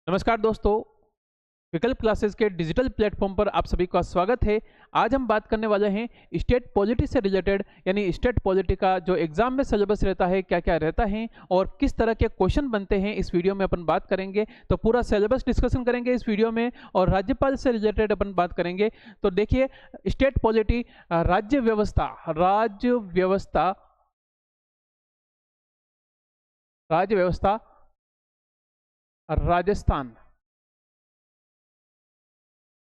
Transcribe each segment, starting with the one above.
नमस्कार दोस्तों, विकल्प क्लासेस के डिजिटल प्लेटफॉर्म पर आप सभी का स्वागत है। आज हम बात करने वाले हैं स्टेट पॉलिटी से रिलेटेड, यानी स्टेट पॉलिटी का जो एग्जाम में सिलेबस रहता है, क्या क्या रहता है और किस तरह के क्वेश्चन बनते हैं, इस वीडियो में अपन बात करेंगे। तो पूरा सिलेबस डिस्कशन करेंगे इस वीडियो में और राज्यपाल से रिलेटेड अपन बात करेंगे। तो देखिए, स्टेट पॉलिटी, राज्य व्यवस्था, राज्य व्यवस्था राजस्थान,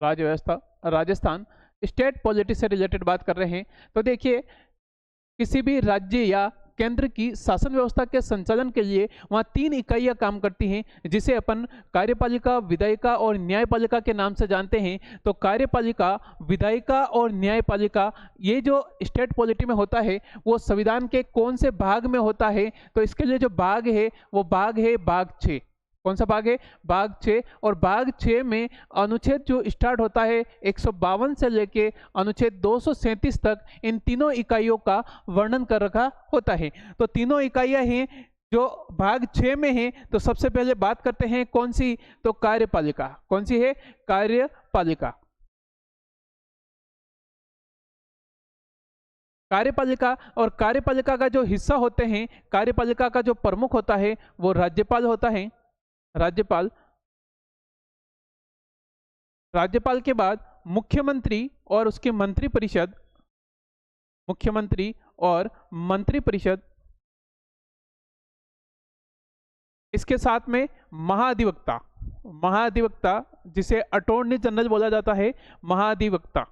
राज्य व्यवस्था राजस्थान, स्टेट पॉलिटी से रिलेटेड बात कर रहे हैं। तो देखिए, किसी भी राज्य या केंद्र की शासन व्यवस्था के संचालन के लिए वहाँ 3 इकाइयाँ काम करती हैं, जिसे अपन कार्यपालिका, विधायिका और न्यायपालिका के नाम से जानते हैं। तो कार्यपालिका, विधायिका और न्यायपालिका, ये जो स्टेट पॉलिटी में होता है वो संविधान के कौन से भाग में होता है? तो इसके लिए जो भाग है वो भाग है भाग 6। कौन सा भाग है? भाग 6। और भाग 6 में अनुच्छेद जो स्टार्ट होता है 152 से लेके अनुच्छेद 237 तक, इन तीनों इकाइयों का वर्णन कर रखा होता है। तो तीनों इकाइयां हैं जो भाग 6 में हैं। तो सबसे पहले बात करते हैं कौन सी? तो कार्यपालिका। कौन सी है? कार्यपालिका। कार्यपालिका, और कार्यपालिका का जो हिस्सा होते हैं, कार्यपालिका का जो प्रमुख होता है वो राज्यपाल होता है। राज्यपाल। राज्यपाल के बाद मुख्यमंत्री और उसकी मंत्रिपरिषद, मुख्यमंत्री और मंत्रिपरिषद, इसके साथ में महाधिवक्ता, महाधिवक्ता जिसे अटॉर्नी जनरल बोला जाता है, महाधिवक्ता।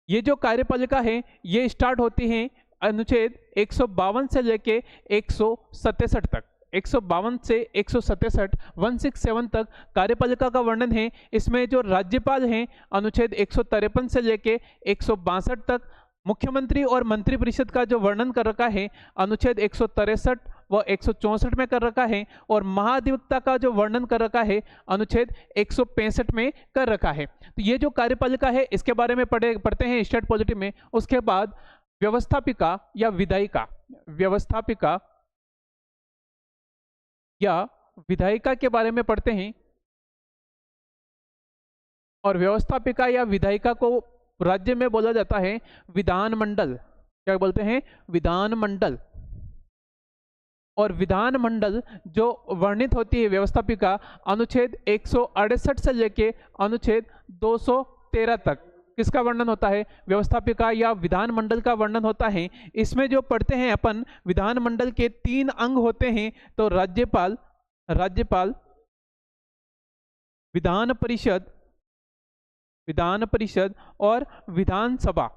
ये जो कार्यपालिका है ये स्टार्ट होती है अनुच्छेद 152 से लेके 167 तक। 152 से 167, 167 तक कार्यपालिका का वर्णन है। इसमें जो राज्यपाल हैं अनुच्छेद 153 से लेके 162 तक, मुख्यमंत्री और मंत्रिपरिषद का जो वर्णन कर रखा है अनुच्छेद 163 व 164 में कर रखा है, और महाधिवक्ता का जो वर्णन कर रखा है अनुच्छेद 165 में कर रखा है। तो ये जो कार्यपालिका है इसके बारे में पढ़ते हैं स्टेट पॉलिटी में। उसके बाद व्यवस्थापिका या विधायिका, व्यवस्थापिका या विधायिका के बारे में पढ़ते हैं। और व्यवस्थापिका या विधायिका को राज्य में बोला जाता है विधानमंडल। क्या बोलते हैं? विधानमंडल। और विधानमंडल जो वर्णित होती है व्यवस्थापिका अनुच्छेद 168 से लेके अनुच्छेद 213 तक, किसका वर्णन होता है? व्यवस्थापिका या विधानमंडल का वर्णन होता है। इसमें जो पढ़ते हैं अपन, विधानमंडल के 3 अंग होते हैं। तो राज्यपाल, राज्यपाल, विधान परिषद, विधान परिषद और विधानसभा,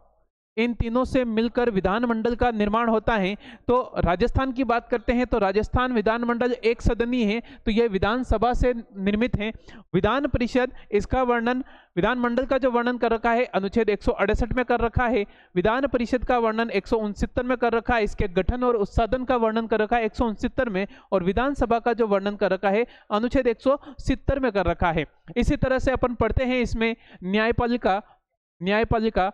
इन तीनों से मिलकर विधानमंडल का निर्माण होता है। तो राजस्थान की बात करते हैं तो राजस्थान विधानमंडल एक सदनीय है, तो यह विधानसभा से निर्मित है। विधान परिषद, इसका वर्णन, विधानमंडल का जो वर्णन कर रखा है अनुच्छेद 168 में कर रखा है। विधान परिषद का वर्णन 169 में कर रखा है। इसके गठन और उत्साधन का वर्णन कर रखा है 169 में। और विधानसभा का जो वर्णन कर रखा है अनुच्छेद 170 में कर रखा है। इसी तरह से अपन पढ़ते हैं इसमें न्यायपालिका, न्यायपालिका।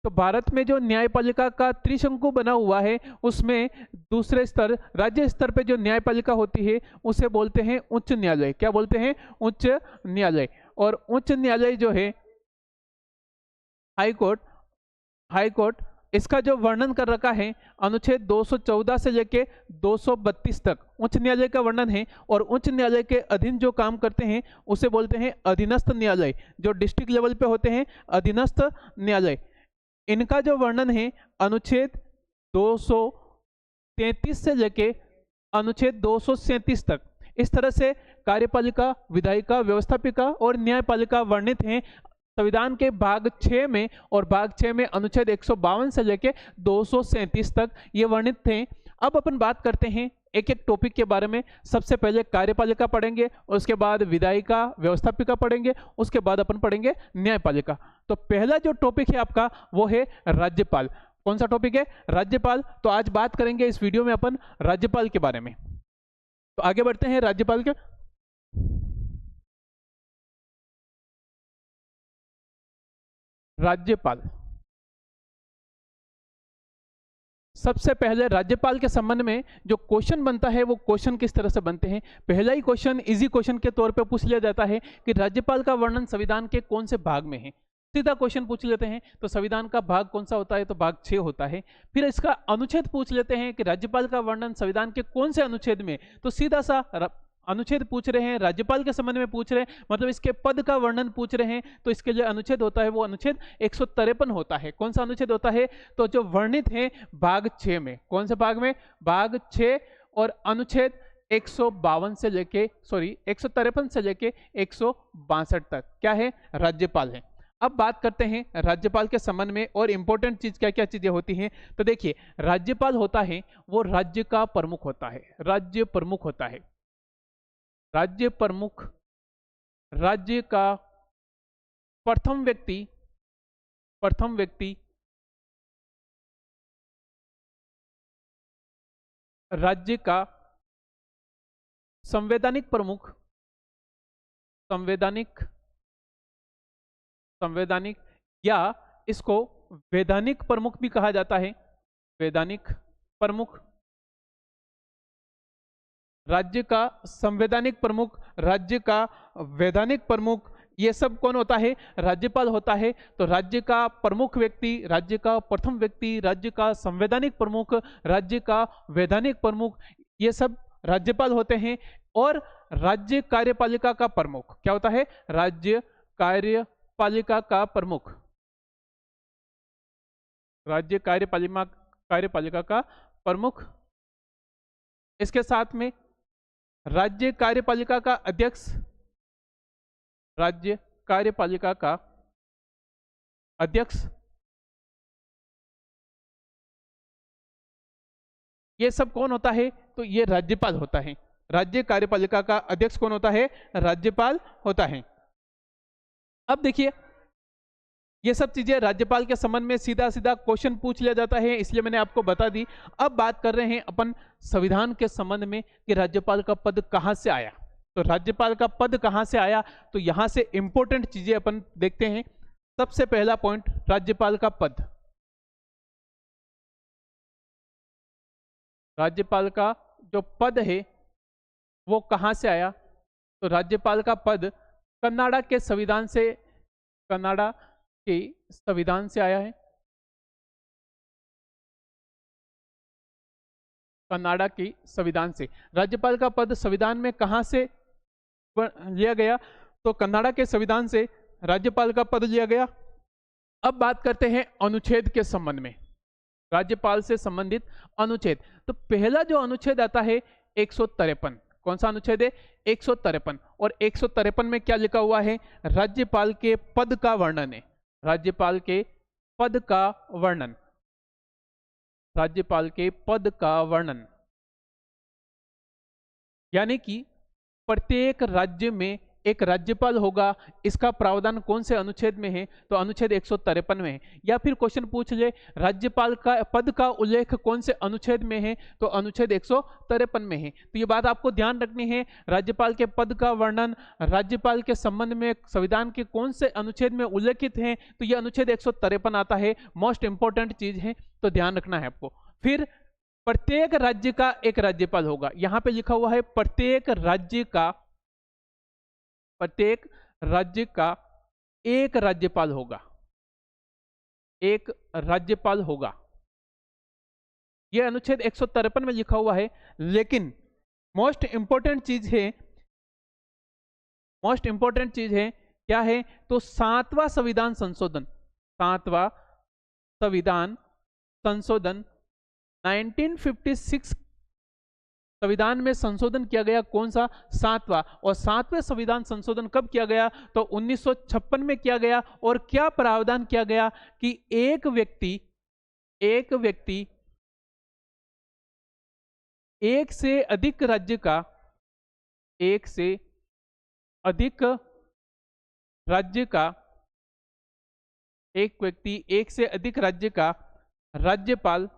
तो भारत में जो न्यायपालिका का त्रिशंकु बना हुआ है उसमें दूसरे स्तर, राज्य स्तर पे जो न्यायपालिका होती है उसे बोलते हैं उच्च न्यायालय। क्या बोलते हैं? उच्च न्यायालय। और उच्च न्यायालय जो है हाई कोर्ट, हाई कोर्ट, इसका जो वर्णन कर रखा है अनुच्छेद 214 से लेके 232 तक उच्च न्यायालय का वर्णन है। और उच्च न्यायालय के अधीन जो काम करते हैं उसे बोलते हैं अधीनस्थ न्यायालय। जो डिस्ट्रिक्ट लेवल पे होते हैं अधीनस्थ न्यायालय, इनका जो वर्णन है अनुच्छेद 233 से लेके अनुच्छेद 237 तक। इस तरह से कार्यपालिका, विधायिका, व्यवस्थापिका और न्यायपालिका वर्णित हैं संविधान के भाग 6 में। और भाग 6 में अनुच्छेद 152 से लेके 237 तक ये वर्णित थे। अब अपन बात करते हैं एक एक टॉपिक के बारे में। सबसे पहले कार्यपालिका पढ़ेंगे, उसके बाद विधायिका, व्यवस्थापिका पढ़ेंगे, उसके बाद अपन पढ़ेंगे न्यायपालिका। तो पहला जो टॉपिक है आपका वो है राज्यपाल। कौन सा टॉपिक है? राज्यपाल। तो आज बात करेंगे इस वीडियो में अपन राज्यपाल के बारे में। तो आगे बढ़ते हैं राज्यपाल के। राज्यपाल सबसे पहले राज्यपाल के संबंध में जो क्वेश्चन बनता है वो क्वेश्चन किस तरह से बनते हैं। पहला ही क्वेश्चन इजी क्वेश्चन के तौर पे पूछ लिया जाता है कि राज्यपाल का वर्णन संविधान के कौन से भाग में है। सीधा क्वेश्चन पूछ लेते हैं, तो संविधान का भाग कौन सा होता है, तो भाग 6 होता है। फिर इसका अनुच्छेद पूछ लेते हैं कि राज्यपाल का वर्णन संविधान के कौन से अनुच्छेद में, तो सीधा सा अनुच्छेद पूछ रहे हैं, राज्यपाल के संबंध में पूछ रहे हैं, मतलब इसके पद का वर्णन पूछ रहे हैं, तो इसके जो अनुच्छेद होता है वो अनुच्छेद 153 होता है। कौन सा अनुच्छेद होता है, तो जो वर्णित है भाग 6 में। कौन से भाग में, भाग 6, और अनुच्छेद 152 से लेके 153 से लेके 162 तक क्या है, राज्यपाल है। अब बात करते हैं राज्यपाल के संबंध में और इंपॉर्टेंट चीज क्या क्या चीजें होती हैं। तो देखिए, राज्यपाल होता है वो राज्य का प्रमुख होता है, राज्य प्रमुख होता है। राज्य प्रमुख, राज्य का प्रथम व्यक्ति, राज्य का संवैधानिक प्रमुख, संवैधानिक या इसको वैधानिक प्रमुख भी कहा जाता है। वैधानिक प्रमुख, राज्य का संवैधानिक प्रमुख, राज्य का वैधानिक प्रमुख, ये सब कौन होता है, राज्यपाल होता है। तो राज्य का प्रमुख व्यक्ति, राज्य का प्रथम व्यक्ति, राज्य का संवैधानिक प्रमुख, राज्य का वैधानिक प्रमुख, ये सब राज्यपाल होते हैं। और राज्य कार्यपालिका का प्रमुख क्या होता है, राज्य कार्यपालिका का प्रमुख, राज्य कार्यपालिका का प्रमुख। इसके साथ में राज्य कार्यपालिका का अध्यक्ष, राज्य कार्यपालिका का अध्यक्ष, ये सब कौन होता है, तो ये राज्यपाल होता है। राज्य कार्यपालिका का अध्यक्ष कौन होता है, राज्यपाल होता है। अब देखिए, ये सब चीजें राज्यपाल के संबंध में सीधा सीधा क्वेश्चन पूछ लिया जाता है, इसलिए मैंने आपको बता दी। अब बात कर रहे हैं अपन संविधान के संबंध में कि राज्यपाल का पद कहां से आया। तो राज्यपाल का पद कहां से आया, तो यहां से इंपॉर्टेंट चीजें अपन देखते हैं। सबसे पहला पॉइंट, राज्यपाल का पद। राज्यपाल का जो पद है वो कहां से आया, तो राज्यपाल का पद कनाडा के संविधान से, कनाडा के संविधान से आया है। कनाडा के संविधान से राज्यपाल का पद संविधान में कहां से लिया गया, तो कनाडा के संविधान से राज्यपाल का पद लिया गया। अब बात करते हैं अनुच्छेद के संबंध में, राज्यपाल से संबंधित अनुच्छेद। तो पहला जो अनुच्छेद आता है 153, कौन सा अनुच्छेद है, 153। और 153 में क्या लिखा हुआ है, राज्यपाल के पद का वर्णन है। राज्यपाल के पद का वर्णन, राज्यपाल के पद का वर्णन, यानी कि प्रत्येक राज्य में एक राज्यपाल होगा। इसका प्रावधान कौन से अनुच्छेद में है, तो अनुच्छेद 153 में है। या फिर क्वेश्चन पूछ ले, राज्यपाल का पद का उल्लेख कौन से अनुच्छेद में है, तो अनुच्छेद 153 में है। तो ये बात आपको ध्यान रखनी है, राज्यपाल के पद का वर्णन राज्यपाल के संबंध में संविधान के कौन से अनुच्छेद में उल्लेखित है, तो ये अनुच्छेद 153 आता है। मोस्ट इंपॉर्टेंट चीज है, तो ध्यान रखना है आपको। फिर प्रत्येक राज्य का एक राज्यपाल होगा, यहां पे लिखा हुआ है प्रत्येक राज्य का एक राज्यपाल होगा, एक राज्यपाल होगा। यह अनुच्छेद 153 में लिखा हुआ है। लेकिन मोस्ट इंपॉर्टेंट चीज है क्या है, तो 7वां संविधान संशोधन, 7वां संविधान संशोधन 1956 संविधान में संशोधन किया गया। कौन सा, 7वां। और 7वें संविधान संशोधन कब किया गया, तो 1956 में किया गया। और क्या प्रावधान किया गया कि एक व्यक्ति एक से अधिक राज्य का, एक से अधिक राज्य का, एक व्यक्ति एक से अधिक राज्य का राज्यपाल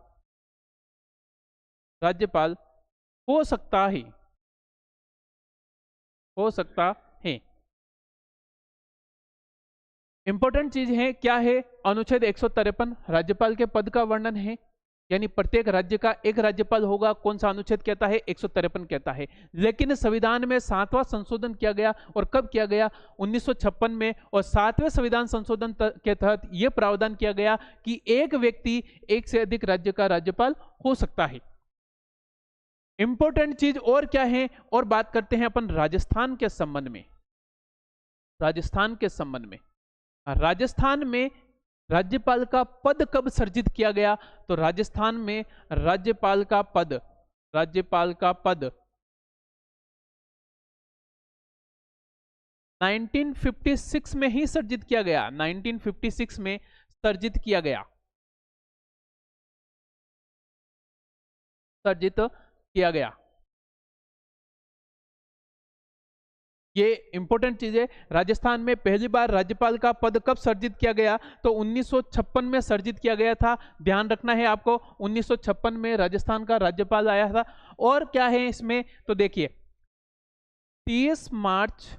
हो सकता है। इंपॉर्टेंट चीज है क्या है, अनुच्छेद 153 राज्यपाल के पद का वर्णन है। यानी प्रत्येक राज्य का एक राज्यपाल होगा। कौन सा अनुच्छेद कहता है? 153 कहता है। लेकिन संविधान में 7वां संशोधन किया गया, और कब किया गया? 1956 में। और 7वें संविधान संशोधन के तहत यह प्रावधान किया गया कि एक व्यक्ति एक से अधिक राज्य का राज्यपाल हो सकता है। इंपॉर्टेंट चीज और क्या है, और बात करते हैं अपन राजस्थान के संबंध में। राजस्थान के संबंध में, राजस्थान में राज्यपाल का पद कब सृजित किया गया? तो राजस्थान में राज्यपाल का पद 1956 में ही सृजित किया गया। 1956 में सृजित किया गया, सृजित किया गया। ये इंपॉर्टेंट चीज है। राजस्थान में पहली बार राज्यपाल का पद कब सृजित किया गया? तो 1956 में सृजित किया गया था। ध्यान रखना है आपको, 1956 में राजस्थान का राज्यपाल आया था। और क्या है इसमें? तो देखिए 30 मार्च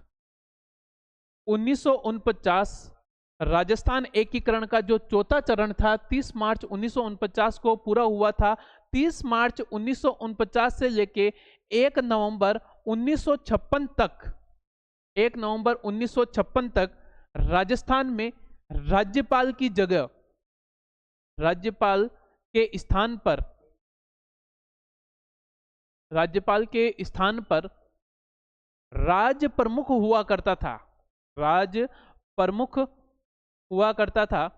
1949 राजस्थान एकीकरण का जो चौथा चरण था, 30 मार्च 1949 को पूरा हुआ था। 30 मार्च 1949 से लेके 1 नवंबर 1956 तक, 1 नवंबर 1956 तक राजस्थान में राज्यपाल की जगह, राज्यपाल के स्थान पर, राज्यपाल के स्थान पर राज प्रमुख हुआ करता था। राज प्रमुख हुआ करता था।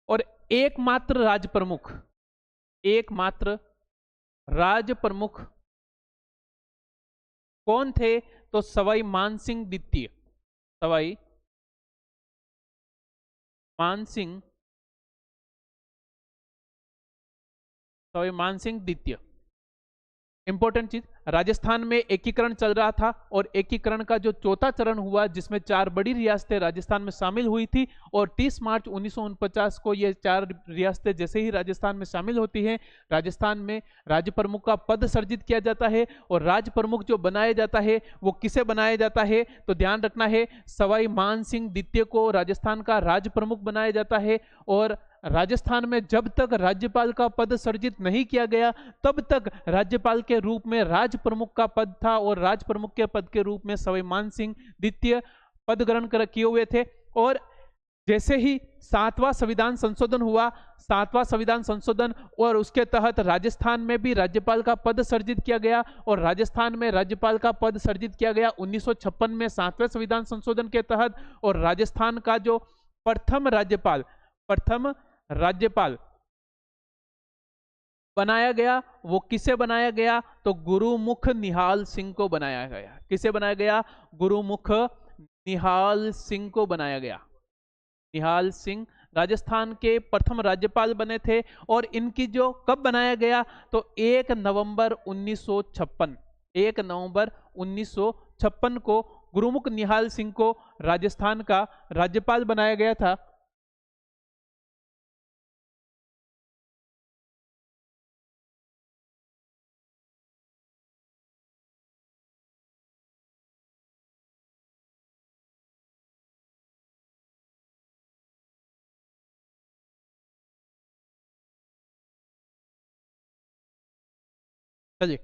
और एकमात्र राज प्रमुख, एकमात्र राज प्रमुख कौन थे? तो सवाई मानसिंह द्वितीय, सवाई मानसिंह, सवाई मानसिंह द्वितीय। इंपॉर्टेंट चीज, राजस्थान में एकीकरण चल रहा था, और एकीकरण का जो चौथा चरण हुआ जिसमें 4 बड़ी रियासतें राजस्थान में शामिल हुई थी, और 30 मार्च 1949 को ये 4 रियासतें जैसे ही राजस्थान में शामिल होती हैं, राजस्थान में राज्य प्रमुख का पद सृजित किया जाता है। और राज्य प्रमुख जो बनाया जाता है वो किसे बनाया जाता है? तो ध्यान रखना है, सवाई मानसिंह द्वितीय को राजस्थान का राज्य प्रमुख बनाया जाता है। और राजस्थान में जब तक राज्यपाल का पद सृजित नहीं किया गया तब तक राज्यपाल के रूप में राज प्रमुख का पद था, और राज प्रमुख के पद के रूप में सवाई मानसिंह द्वितीय पद ग्रहण किए हुए थे। और जैसे ही 7वां संविधान संशोधन हुआ, 7वां संविधान संशोधन, और उसके तहत राजस्थान में भी राज्यपाल का पद सृजित किया गया। और राजस्थान में राज्यपाल का पद सृजित किया गया 1956 में 7वें संविधान संशोधन के तहत। और राजस्थान का जो प्रथम राज्यपाल बनाया गया वो किसे बनाया गया? तो गुरुमुख निहाल सिंह को बनाया गया। किसे बनाया गया? गुरुमुख निहाल सिंह को बनाया गया। निहाल सिंह राजस्थान के प्रथम राज्यपाल बने थे। और इनकी जो कब बनाया गया? तो 1 नवंबर 1956, 1 नवंबर 1956 को गुरुमुख निहाल सिंह को राजस्थान का राज्यपाल बनाया गया था। चलिए,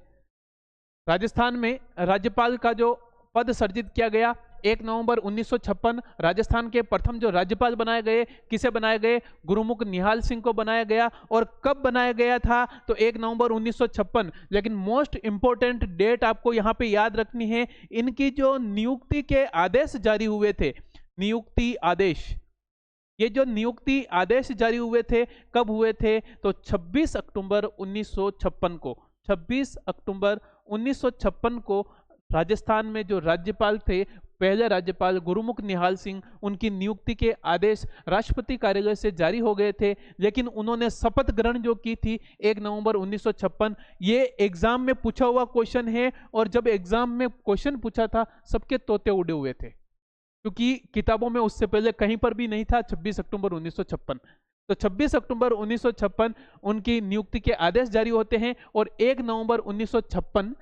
राजस्थान में राज्यपाल का जो पद सृजित किया गया 1 नवंबर 1956, राजस्थान के प्रथम जो राज्यपाल बनाए गए, किसे बनाए गए? गुरुमुख निहाल सिंह को बनाया गया। और कब बनाया गया था? तो 1 नवंबर 1956। लेकिन मोस्ट इंपोर्टेंट डेट आपको यहाँ पे याद रखनी है, इनकी जो नियुक्ति के आदेश जारी हुए थे, नियुक्ति आदेश, ये जो नियुक्ति आदेश जारी हुए थे कब हुए थे? तो 26 अक्टूबर 1956 को, 26 अक्टूबर 1956 को राजस्थान में जो राज्यपाल थे, पहले राज्यपाल गुरुमुख निहाल सिंह, उनकी नियुक्ति के आदेश राष्ट्रपति कार्यालय से जारी हो गए थे। लेकिन उन्होंने शपथ ग्रहण जो की थी 1 नवंबर 1956, ये एग्जाम में पूछा हुआ क्वेश्चन है। और जब एग्जाम में क्वेश्चन पूछा था सबके तोते उड़े हुए थे, क्योंकि किताबों में उससे पहले कहीं पर भी नहीं था 26 अक्टूबर 1956। तो 26 अक्टूबर 1956 उनकी नियुक्ति के आदेश जारी होते हैं, और 1 नवंबर 1956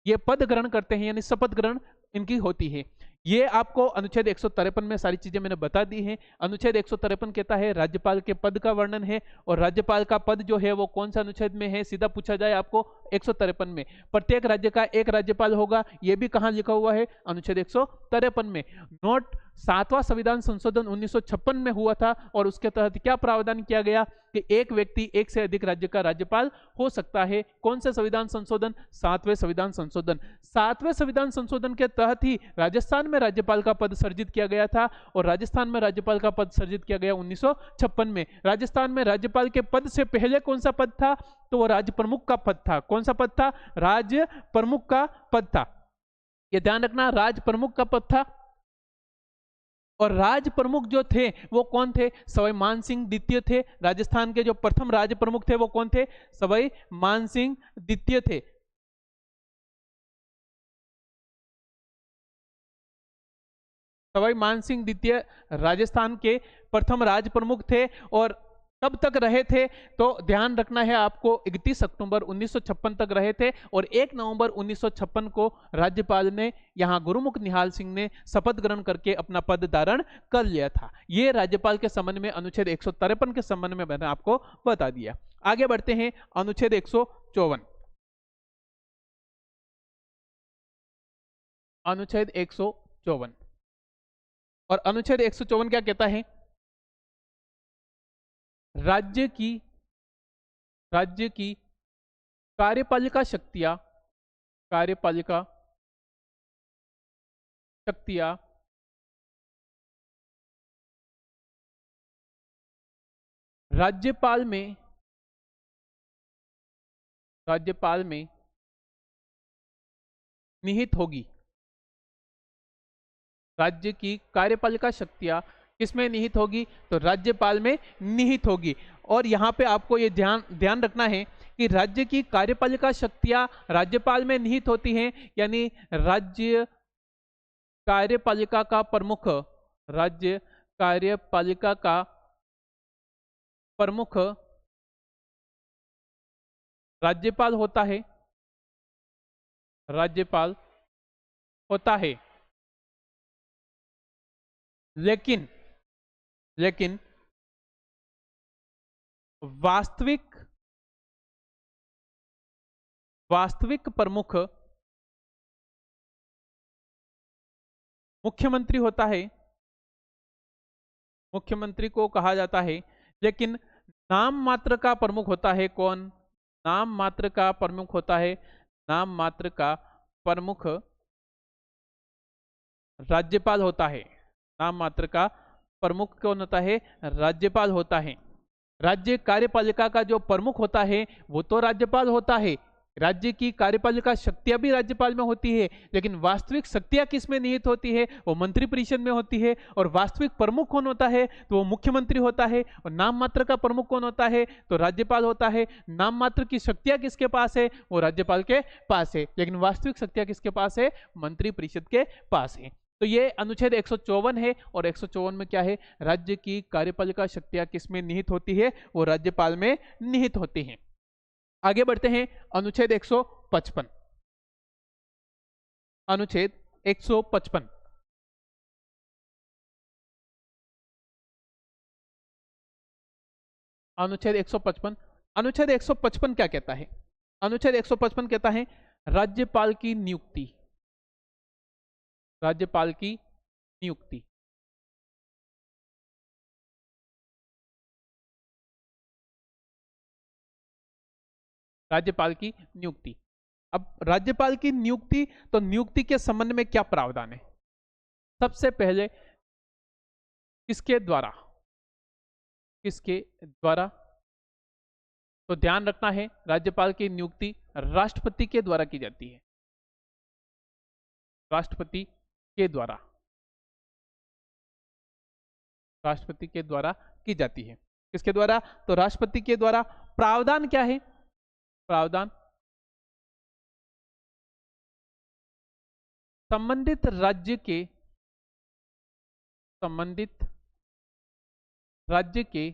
ये पद ग्रहण करते हैं, यानी शपथ ग्रहण इनकी होती है। ये आपको अनुच्छेद 153 में सारी चीजें मैंने बता दी हैं। अनुच्छेद 153 कहता है राज्यपाल के पद का वर्णन है, और राज्यपाल का पद जो है वो कौन सा अनुच्छेद में है, सीधा पूछा जाए आपको 153 में। प्रत्येक राज्य का एक राज्यपाल होगा, ये भी कहां लिखा हुआ है, अनुच्छेद 153 में। नोट 7वां संविधान संशोधन 1956 में हुआ था, और उसके तहत क्या प्रावधान किया गया कि एक व्यक्ति एक से अधिक राज्य का राज्यपाल हो सकता है। कौन से संविधान संशोधन, 7वें संविधान संशोधन। 7वें संविधान संशोधन के तहत ही राजस्थान में राज्यपाल का पद सृजित किया गया था, और राजस्थान में राज्यपाल का पद सृजित किया गया 1956 में। राजस्थान में राज्यपाल के पद से पहले कौन सा पद था, तो वो राज्य प्रमुख का पद था। कौन सा पद था, राज्य प्रमुख का पद था। ये ध्यान रखना, राज्य प्रमुख का पद था। और राज प्रमुख जो थे वो कौन थे, सवाई मान सिंह द्वितीय थे। राजस्थान के जो प्रथम राज प्रमुख थे वो कौन थे, सवाई मान सिंह द्वितीय थे। सवाई मान सिंह द्वितीय राजस्थान के प्रथम राज प्रमुख थे, और कब तक रहे थे, तो ध्यान रखना है आपको, 31 अक्टूबर 1956 तक रहे थे, और 1 नवंबर 1956 को राज्यपाल ने यहां गुरुमुख निहाल सिंह ने शपथ ग्रहण करके अपना पद धारण कर लिया था। ये राज्यपाल के संबंध में अनुच्छेद 153 के संबंध में मैंने आपको बता दिया। आगे बढ़ते हैं, अनुच्छेद 154। अनुच्छेद 154, और अनुच्छेद 154 क्या कहता है, राज्य की कार्यपालिका शक्तियां राज्यपाल में निहित होगी। राज्य की कार्यपालिका शक्तियां किसमें निहित होगी, तो राज्यपाल में निहित होगी। और यहाँ पे आपको ये ध्यान रखना है कि राज्य की कार्यपालिका शक्तियां राज्यपाल में निहित होती हैं, यानी राज्य कार्यपालिका का प्रमुख, राज्य कार्यपालिका का प्रमुख राज्यपाल होता है, राज्यपाल होता है। लेकिन वास्तविक प्रमुख मुख्यमंत्री होता है, मुख्यमंत्री को कहा जाता है। लेकिन नाम मात्र का प्रमुख होता है कौन, नाम मात्र का प्रमुख होता है, नाम मात्र का प्रमुख राज्यपाल होता है। नाम मात्र का प्रमुख कौन होता है, राज्यपाल होता है। राज्य कार्यपालिका का जो प्रमुख होता है वो तो राज्यपाल होता है। राज्य की कार्यपालिका शक्तियां भी राज्यपाल में होती है, लेकिन वास्तविक शक्तियां किस में निहित होती है, वो मंत्रिपरिषद में होती है। और वास्तविक प्रमुख कौन होता है, तो वो मुख्यमंत्री होता है। और नाम मात्र का प्रमुख कौन होता है, तो राज्यपाल होता है। नाम मात्र की शक्तियां किसके पास है, वो राज्यपाल के पास है, लेकिन वास्तविक शक्तियां किसके पास है, मंत्रिपरिषद के पास है। तो ये अनुच्छेद 154 है, और 154 में क्या है, राज्य की कार्यपालिका शक्तियां किसमें निहित होती है, वो राज्यपाल में निहित होती हैं। आगे बढ़ते हैं, अनुच्छेद 155। अनुच्छेद 155, अनुच्छेद 155, अनुच्छेद 155 क्या कहता है, अनुच्छेद 155 कहता है राज्यपाल की नियुक्ति, राज्यपाल की नियुक्ति। राज्यपाल की नियुक्ति। अब राज्यपाल की नियुक्ति, तो नियुक्ति के संबंध में क्या प्रावधान है, सबसे पहले किसके द्वारा, किसके द्वारा, तो ध्यान रखना है राज्यपाल की नियुक्ति राष्ट्रपति के द्वारा की जाती है, राष्ट्रपति के द्वारा, राष्ट्रपति के द्वारा की जाती है। किसके द्वारा, तो राष्ट्रपति के द्वारा। प्रावधान क्या है, प्रावधान संबंधित राज्य के, संबंधित राज्य के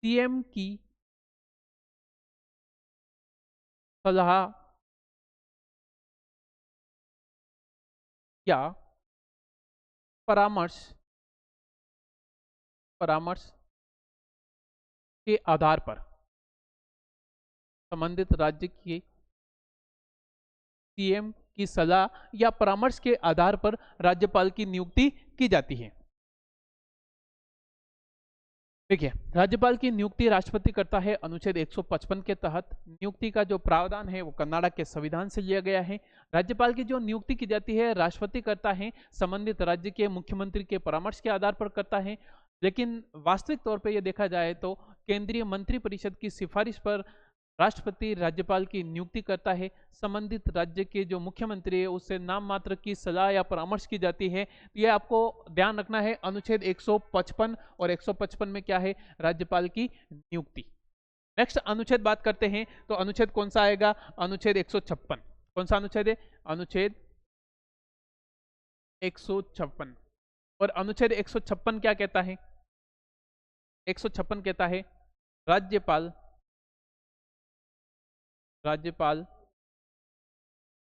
सीएम की सलाह या परामर्श परामर्श के आधार पर संबंधित राज्य के सीएम की सलाह या परामर्श के आधार पर राज्यपाल की नियुक्ति की जाती है। देखिए, राज्यपाल की नियुक्ति राष्ट्रपति करता है। अनुच्छेद 155 के तहत नियुक्ति का जो प्रावधान है वो कर्नाटक के संविधान से लिया गया है। राज्यपाल की जो नियुक्ति की जाती है राष्ट्रपति करता है, संबंधित राज्य के मुख्यमंत्री के परामर्श के आधार पर करता है। लेकिन वास्तविक तौर पे ये देखा जाए तो केंद्रीय मंत्रिपरिषद की सिफारिश पर राष्ट्रपति राज्यपाल की नियुक्ति करता है। संबंधित राज्य के जो मुख्यमंत्री है उससे नाम मात्र की सलाह या परामर्श की जाती है। तो ये आपको ध्यान रखना है। अनुच्छेद 155 और 155 में क्या है? राज्यपाल की नियुक्ति। नेक्स्ट अनुच्छेद बात करते हैं तो अनुच्छेद कौन सा आएगा? अनुच्छेद 156। कौन सा अनुच्छेद है? अनुच्छेद 156। और अनुच्छेद 156 क्या कहता है? 156 कहता है राज्यपाल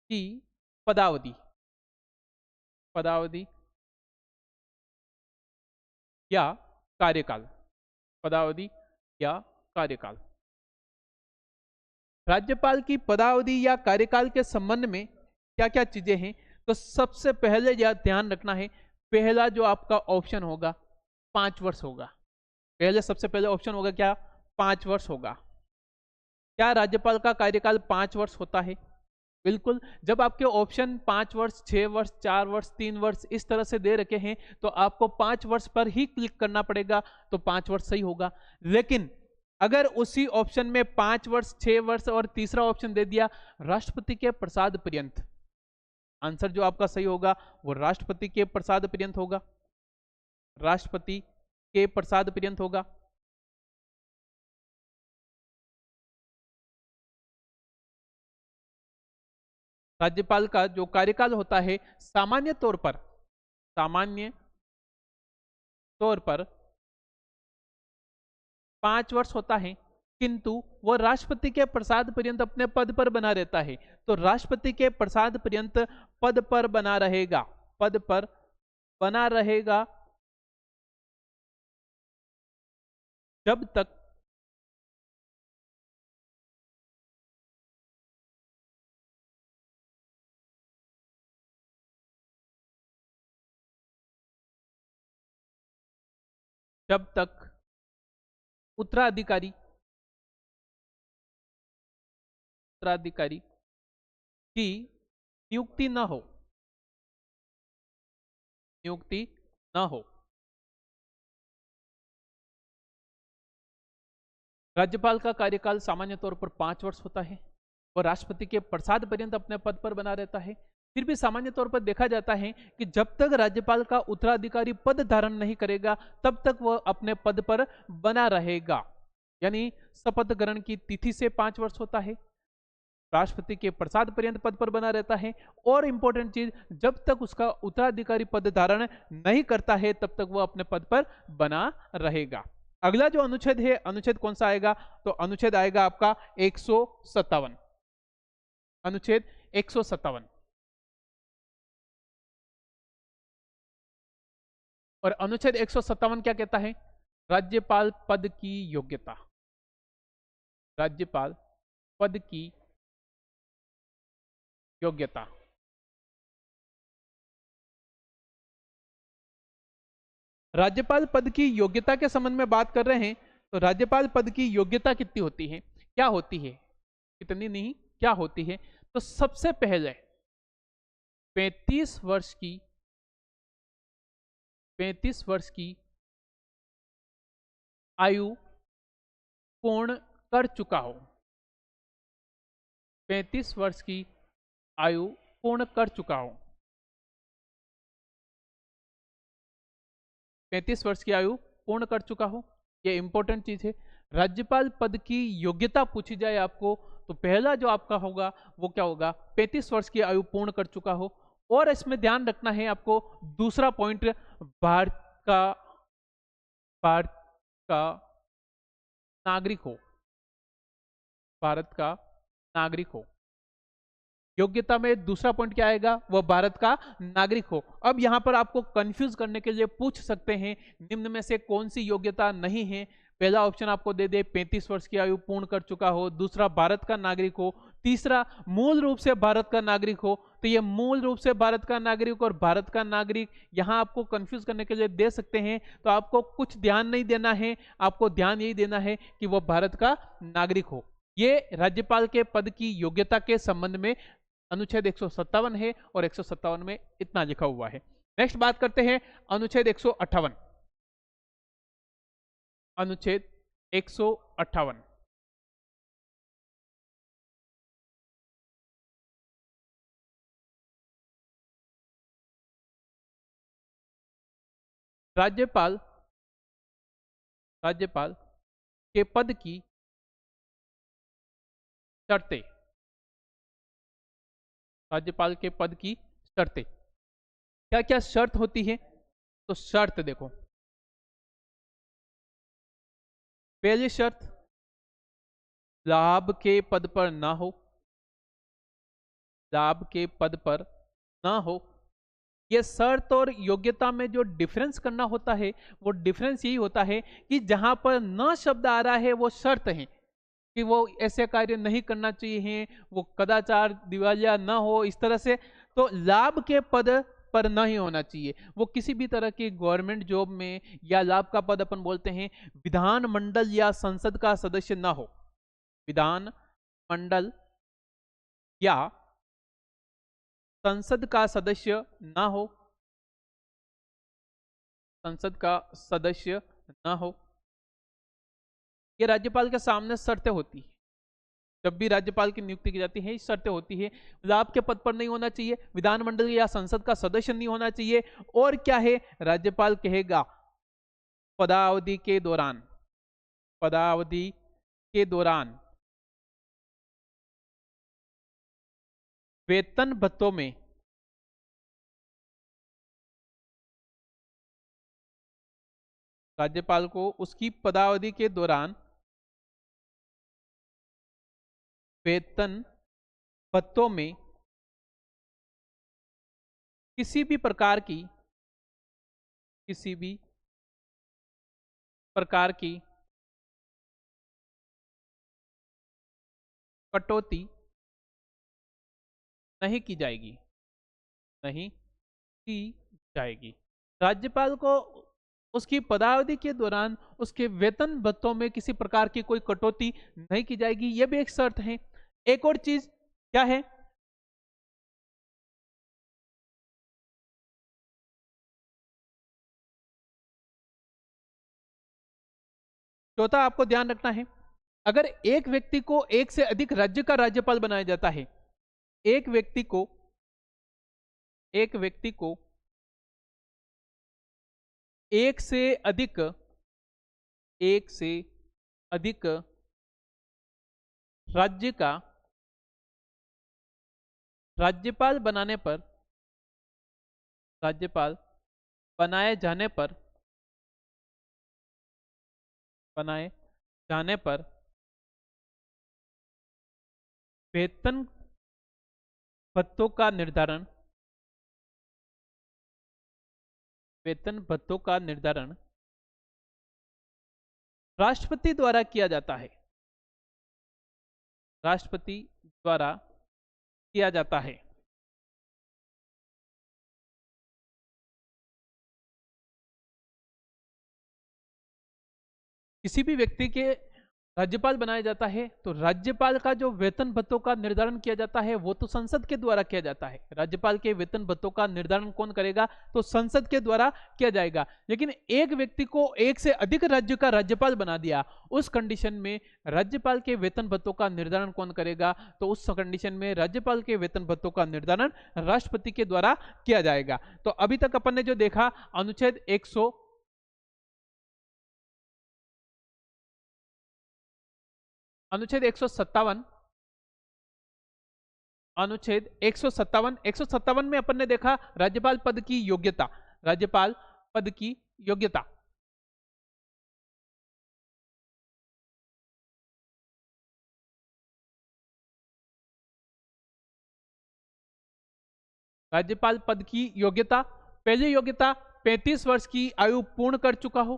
की पदावधि या कार्यकाल राज्यपाल की पदावधि या कार्यकाल के संबंध में क्या क्या चीजें हैं? तो सबसे पहले यह ध्यान रखना है, पहला जो आपका ऑप्शन होगा 5 वर्ष होगा। सबसे पहले ऑप्शन होगा क्या? 5 वर्ष होगा। क्या राज्यपाल का कार्यकाल 5 वर्ष होता है? बिल्कुल। जब आपके ऑप्शन 5 वर्ष, 6 वर्ष, 4 वर्ष, 3 वर्ष इस तरह से दे रखे हैं तो आपको 5 वर्ष पर ही क्लिक करना पड़ेगा, तो 5 वर्ष सही होगा। लेकिन अगर उसी ऑप्शन में 5 वर्ष, 6 वर्ष और तीसरा ऑप्शन दे दिया राष्ट्रपति के प्रसाद पर्यंत, आंसर जो आपका सही होगा वो राष्ट्रपति के प्रसाद पर्यंत होगा। राष्ट्रपति के प्रसाद पर्यंत होगा। राज्यपाल का जो कार्यकाल होता है सामान्य तौर पर 5 वर्ष होता है, किंतु वह राष्ट्रपति के प्रसाद पर्यंत अपने पद पर बना रहता है। तो राष्ट्रपति के प्रसाद पर्यंत पद पर बना रहेगा जब तक उत्तराधिकारी की नियुक्ति न हो। राज्यपाल का कार्यकाल सामान्य तौर पर 5 वर्ष होता है और राष्ट्रपति के प्रसाद पर्यंत अपने पद पर बना रहता है। फिर भी सामान्य तौर पर देखा जाता है कि जब तक राज्यपाल का उत्तराधिकारी पद धारण नहीं करेगा तब तक वह अपने पद पर बना रहेगा। यानी शपथ ग्रहण की तिथि से 5 वर्ष होता है, राष्ट्रपति के प्रसाद पर्यंत पद पर बना रहता है, और इंपॉर्टेंट चीज, जब तक उसका उत्तराधिकारी पद धारण नहीं करता है तब तक वह अपने पद पर बना रहेगा। अगला जो अनुच्छेद है, अनुच्छेद कौन सा आएगा? तो अनुच्छेद आएगा आपका 157। अनुच्छेद 157। और अनुच्छेद 157 क्या कहता है? राज्यपाल पद की योग्यता। राज्यपाल पद की योग्यता। राज्यपाल पद की योग्यता के संबंध में बात कर रहे हैं तो राज्यपाल पद की योग्यता कितनी होती है? क्या होती है? कितनी नहीं, क्या होती है? तो सबसे पहले 35 वर्ष की आयु पूर्ण कर चुका हो। 35 वर्ष की आयु पूर्ण कर चुका हो। 35 वर्ष की आयु पूर्ण कर चुका हो, ये इंपॉर्टेंट चीज है। राज्यपाल पद की योग्यता पूछी जाए आपको तो पहला जो आपका होगा वो क्या होगा? 35 वर्ष की आयु पूर्ण कर चुका हो। और इसमें ध्यान रखना है आपको दूसरा पॉइंट, भारत का नागरिक हो। भारत का नागरिक हो। योग्यता में दूसरा पॉइंट क्या आएगा, वह भारत का नागरिक हो। अब यहां पर आपको कंफ्यूज करने के लिए पूछ सकते हैं निम्न में से कौन सी योग्यता नहीं है। पहला ऑप्शन आपको दे दे 35 वर्ष की आयु पूर्ण कर चुका हो, दूसरा भारत का नागरिक हो, तीसरा मूल रूप से भारत का नागरिक हो। तो ये मूल रूप से भारत का नागरिक और भारत का नागरिक यहां आपको कंफ्यूज करने के लिए दे सकते हैं। तो आपको कुछ ध्यान नहीं देना है, आपको ध्यान यही देना है कि वह भारत का नागरिक हो। ये राज्यपाल के पद की योग्यता के संबंध में अनुच्छेद 157 है और 157 में इतना लिखा हुआ है। नेक्स्ट बात करते हैं अनुच्छेद 158। अनुच्छेद 158 राज्यपाल राज्यपाल के पद की शर्तें। राज्यपाल के पद की शर्तें क्या क्या शर्त होती है, तो शर्त देखो। पहली शर्त, लाभ के पद पर ना हो, लाभ के पद पर ना हो। यह शर्त और योग्यता में जो डिफरेंस करना होता है वो डिफरेंस यही होता है कि जहां पर न शब्द आ रहा है वो शर्त है कि वो ऐसे कार्य नहीं करना चाहिए, वो कदाचार दिवालिया ना हो इस तरह से। तो लाभ के पद पर नहीं होना चाहिए, वो किसी भी तरह की गवर्नमेंट जॉब में, या लाभ का पद अपन बोलते हैं विधान मंडल या संसद का सदस्य ना हो, विधान मंडल या संसद का सदस्य ना हो, संसद का सदस्य ना हो। ये राज्यपाल के सामने शर्तें होती है, जब भी राज्यपाल की नियुक्ति की जाती है शर्तें होती है। लाभ के पद पर नहीं होना चाहिए, विधानमंडल या संसद का सदस्य नहीं होना चाहिए, और क्या है, राज्यपाल कहेगा पदावधि के दौरान, पदावधि के दौरान वेतन भत्तों में, राज्यपाल को उसकी पदावधि के दौरान वेतन भत्तों में किसी भी प्रकार की, किसी भी प्रकार की कटौती नहीं की जाएगी, नहीं की जाएगी। राज्यपाल को उसकी पदावधि के दौरान उसके वेतन भत्तों में किसी प्रकार की कोई कटौती नहीं की जाएगी, यह भी एक शर्त है। एक और चीज क्या है, चौथा आपको ध्यान रखना है, अगर एक व्यक्ति को एक से अधिक राज्य का राज्यपाल बनाया जाता है, एक व्यक्ति को, एक व्यक्ति को एक से अधिक, एक से अधिक राज्य का राज्यपाल बनाने पर, राज्यपाल बनाए जाने पर, बनाए जाने पर वेतन भत्तों का निर्धारण, वेतन भत्तों का निर्धारण राष्ट्रपति द्वारा किया जाता है, राष्ट्रपति द्वारा किया जाता है। किसी भी व्यक्ति के राज्यपाल बनाया जाता है तो राज्यपाल का जो वेतन भत्तों का निर्धारण किया जाता है वो तो संसद के द्वारा किया जाता है। राज्यपाल के वेतन भत्तों का निर्धारण कौन करेगा, तो संसद के द्वारा किया जाएगा। लेकिन एक व्यक्ति को एक से अधिक राज्य का राज्यपाल बना दिया, उस कंडीशन में राज्यपाल के वेतन भत्तों का निर्धारण कौन करेगा, तो उस कंडीशन में राज्यपाल के वेतन भत्तों का निर्धारण राष्ट्रपति के द्वारा किया जाएगा। तो अभी तक अपन ने जो देखा अनुच्छेद 100, अनुच्छेद 157, अनुच्छेद 157, 157 में अपन ने देखा राज्यपाल पद की योग्यता, राज्यपाल पद की योग्यता। राज्यपाल पद की योग्यता, पहली योग्यता 35 वर्ष की आयु पूर्ण कर चुका हो,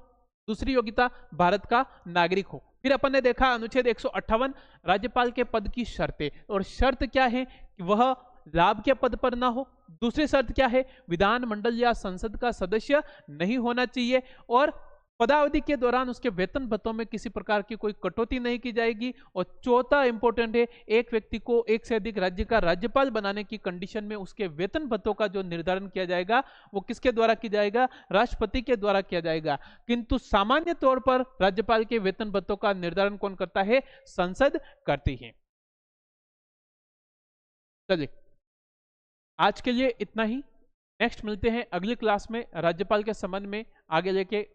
दूसरी योग्यता भारत का नागरिक हो। फिर अपन ने देखा अनुच्छेद 158 राज्यपाल के पद की शर्तें, और शर्त क्या है कि वह लाभ के पद पर ना हो। दूसरी शर्त क्या है, विधानमंडल या संसद का सदस्य नहीं होना चाहिए, और पदावधि के दौरान उसके वेतन भत्तों में किसी प्रकार की कोई कटौती नहीं की जाएगी। और चौथा इंपॉर्टेंट है, एक व्यक्ति को एक से अधिक राज्य का राज्यपाल बनाने की कंडीशन में उसके वेतन भत्तों का जो निर्धारण किया जाएगा वो किसके द्वारा किया जाएगा, राष्ट्रपति के द्वारा किया जाएगा। किंतु सामान्य तौर पर राज्यपाल के वेतन भत्तों का निर्धारण कौन करता है, संसद करती है। चलिए आज के लिए इतना ही। नेक्स्ट मिलते हैं अगली क्लास में, राज्यपाल के संबंध में आगे लेके